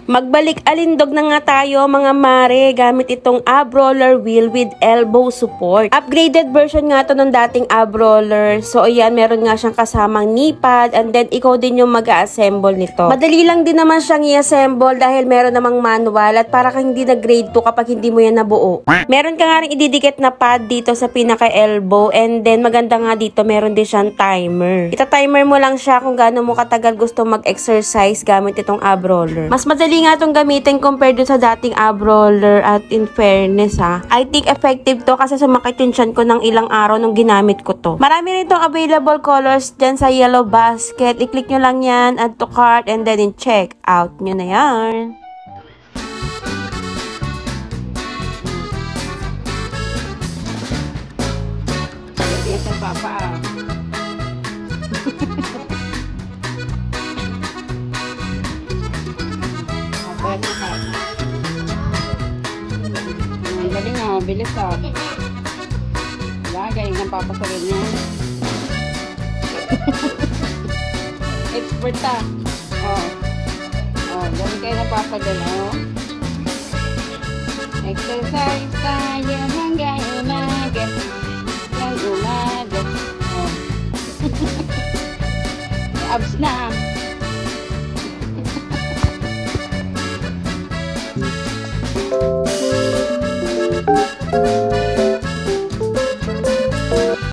Magbalik alindog na nga tayo mga mare gamit itong ab roller wheel with elbow support. Upgraded version nga to ng dating ab roller. So ayan, meron nga siyang kasamang knee pad and then ikaw din yung mag-a-assemble nito. Madali lang din naman siyang i-assemble dahil meron namang manual at para kang hindi na grade 2 kapag hindi mo yan nabuo. Meron ka nga rin ididikit na pad dito sa pinaka-elbow and then maganda nga dito meron din siyang timer. Ita-timer mo lang siya kung gaano mo katagal gusto mag-exercise gamit itong ab roller. Mas madali nga itong gamitin compared sa dating ab roller at in fairness I think effective to kasi sumakit yung tiyan ko ng ilang araw nung ginamit ko to. Marami rin itong available colors dyan sa yellow basket. I-click nyo lang yan, add to cart, and then check out nyo na yan. Sa papa ang galing bilis lagay ng papasarin niya. Expert galing kayo napapagano. Exercise tayo hanggang umaga abs na